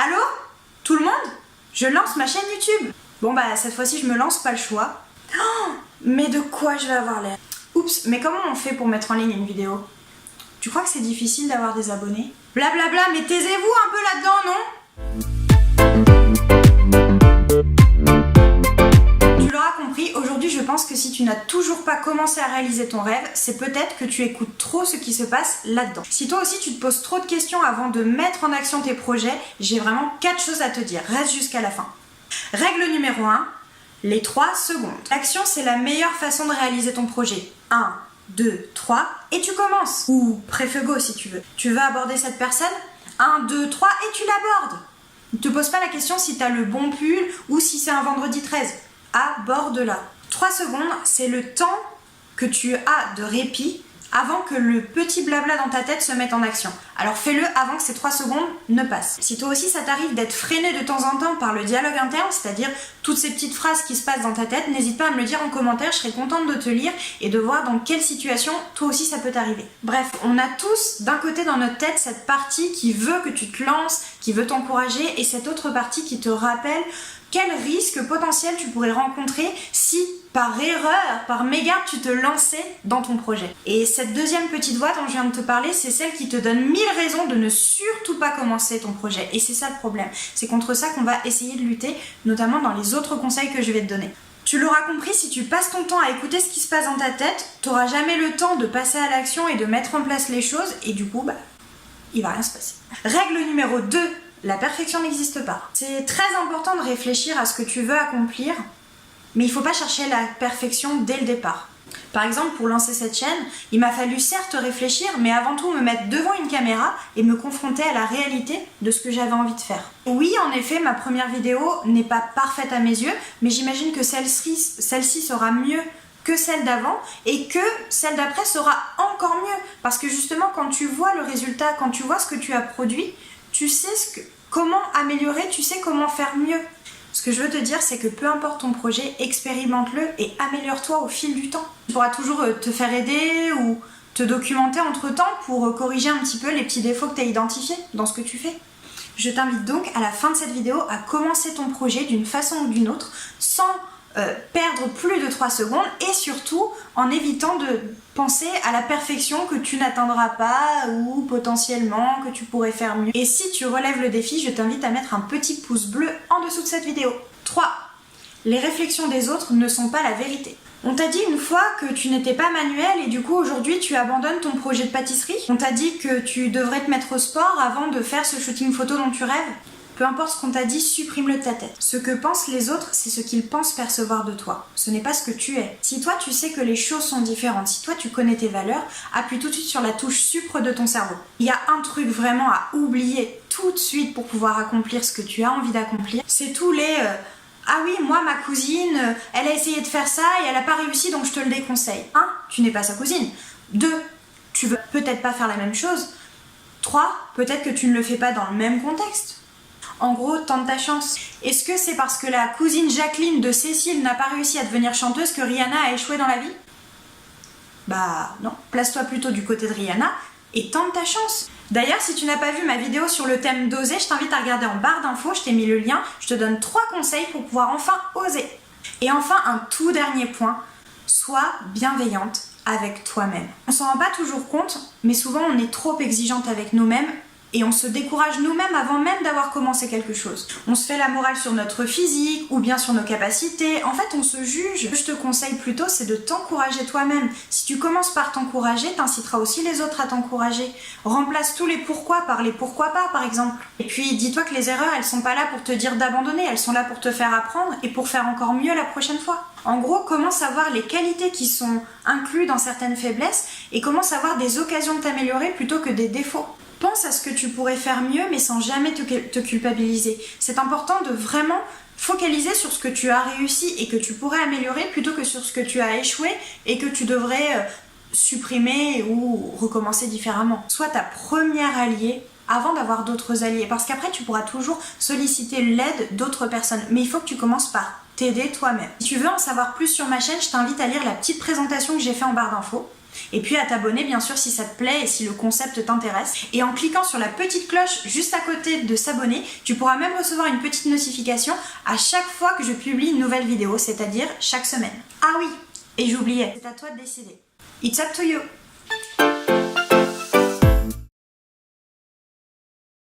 Allô? Tout le monde? Je lance ma chaîne YouTube. Bon bah cette fois-ci je me lance, pas le choix. Oh, mais de quoi je vais avoir l'air? Oups, mais comment on fait pour mettre en ligne une vidéo? Tu crois que c'est difficile d'avoir des abonnés? Blablabla, mais taisez-vous un peu là-dedans, non? Tu l'auras compris, aujourd'hui je pense que si tu n'as toujours pas commencé à réaliser ton rêve, c'est peut-être que tu écoutes trop ce qui se passe là-dedans. Si toi aussi tu te poses trop de questions avant de mettre en action tes projets, j'ai vraiment 4 choses à te dire. Reste jusqu'à la fin. Règle numéro 1, les 3 secondes. L'action, c'est la meilleure façon de réaliser ton projet. 1, 2, 3, et tu commences. Ou pré-feu go si tu veux. Tu veux aborder cette personne? 1, 2, 3, et tu l'abordes. Ne te pose pas la question si tu as le bon pull ou si c'est un vendredi 13. Aborde-la. 3 secondes, c'est le temps que tu as de répit avant que le petit blabla dans ta tête se mette en action. Alors fais-le avant que ces 3 secondes ne passent. Si toi aussi ça t'arrive d'être freiné de temps en temps par le dialogue interne, c'est-à-dire toutes ces petites phrases qui se passent dans ta tête, n'hésite pas à me le dire en commentaire, je serais contente de te lire et de voir dans quelle situation toi aussi ça peut t'arriver. Bref, on a tous d'un côté dans notre tête cette partie qui veut que tu te lances, qui veut t'encourager, et cette autre partie qui te rappelle quel risque potentiel tu pourrais rencontrer si, par erreur, par mégarde, tu te lançais dans ton projet. Et cette deuxième petite voix dont je viens de te parler, c'est celle qui te donne 1000 raisons de ne surtout pas commencer ton projet. Et c'est ça le problème. C'est contre ça qu'on va essayer de lutter, notamment dans les autres conseils que je vais te donner. Tu l'auras compris, si tu passes ton temps à écouter ce qui se passe dans ta tête, tu n'auras jamais le temps de passer à l'action et de mettre en place les choses, et du coup, il va rien se passer. Règle numéro 2. La perfection n'existe pas. C'est très important de réfléchir à ce que tu veux accomplir, mais il ne faut pas chercher la perfection dès le départ. Par exemple, pour lancer cette chaîne, il m'a fallu certes réfléchir, mais avant tout me mettre devant une caméra et me confronter à la réalité de ce que j'avais envie de faire. Oui, en effet, ma première vidéo n'est pas parfaite à mes yeux, mais j'imagine que celle-ci sera mieux que celle d'avant, et que celle d'après sera encore mieux. Parce que justement, quand tu vois le résultat, quand tu vois ce que tu as produit, tu sais comment améliorer, tu sais comment faire mieux. Ce que je veux te dire, c'est que peu importe ton projet, expérimente-le et améliore-toi au fil du temps. Tu pourras toujours te faire aider ou te documenter entre-temps pour corriger un petit peu les petits défauts que tu as identifiés dans ce que tu fais. Je t'invite donc à la fin de cette vidéo à commencer ton projet d'une façon ou d'une autre sans perdre plus de 3 secondes, et surtout en évitant de penser à la perfection que tu n'atteindras pas ou potentiellement que tu pourrais faire mieux. Et si tu relèves le défi, je t'invite à mettre un petit pouce bleu en dessous de cette vidéo. 3. Les réflexions des autres ne sont pas la vérité. On t'a dit une fois que tu n'étais pas manuel et du coup aujourd'hui tu abandonnes ton projet de pâtisserie. On t'a dit que tu devrais te mettre au sport avant de faire ce shooting photo dont tu rêves. Peu importe ce qu'on t'a dit, supprime-le de ta tête. Ce que pensent les autres, c'est ce qu'ils pensent percevoir de toi. Ce n'est pas ce que tu es. Si toi tu sais que les choses sont différentes, si toi tu connais tes valeurs, appuie tout de suite sur la touche sucre de ton cerveau. Il y a un truc vraiment à oublier tout de suite pour pouvoir accomplir ce que tu as envie d'accomplir. C'est tous les ah oui, moi ma cousine, elle a essayé de faire ça et elle n'a pas réussi, donc je te le déconseille. 1. Tu n'es pas sa cousine. 2. Tu veux peut-être pas faire la même chose. 3. Peut-être que tu ne le fais pas dans le même contexte. En gros, tente ta chance. Est-ce que c'est parce que la cousine Jacqueline de Cécile n'a pas réussi à devenir chanteuse que Rihanna a échoué dans la vie? Bah non, place-toi plutôt du côté de Rihanna et tente ta chance. D'ailleurs, si tu n'as pas vu ma vidéo sur le thème d'oser, je t'invite à regarder en barre d'infos, je t'ai mis le lien, je te donne 3 conseils pour pouvoir enfin oser. Et enfin, un tout dernier point, sois bienveillante avec toi-même. On s'en rend pas toujours compte, mais souvent on est trop exigeante avec nous-mêmes et on se décourage nous-mêmes avant même d'avoir commencé quelque chose. On se fait la morale sur notre physique ou bien sur nos capacités. En fait, on se juge. Ce que je te conseille plutôt, c'est de t'encourager toi-même. Si tu commences par t'encourager, t'inciteras aussi les autres à t'encourager. Remplace tous les pourquoi par les pourquoi pas, par exemple. Et puis, dis-toi que les erreurs, elles sont pas là pour te dire d'abandonner, elles sont là pour te faire apprendre et pour faire encore mieux la prochaine fois. En gros, commence à voir les qualités qui sont incluses dans certaines faiblesses et commence à voir des occasions de t'améliorer plutôt que des défauts. Pense à ce que tu pourrais faire mieux, mais sans jamais te culpabiliser. C'est important de vraiment focaliser sur ce que tu as réussi et que tu pourrais améliorer plutôt que sur ce que tu as échoué et que tu devrais supprimer ou recommencer différemment. Sois ta première alliée avant d'avoir d'autres alliés, parce qu'après tu pourras toujours solliciter l'aide d'autres personnes, mais il faut que tu commences par t'aider toi-même. Si tu veux en savoir plus sur ma chaîne, je t'invite à lire la petite présentation que j'ai faite en barre d'infos. Et puis à t'abonner bien sûr si ça te plaît et si le concept t'intéresse. Et en cliquant sur la petite cloche juste à côté de s'abonner, tu pourras même recevoir une petite notification à chaque fois que je publie une nouvelle vidéo, c'est-à-dire chaque semaine. Ah oui, et j'oubliais, c'est à toi de décider. It's up to you!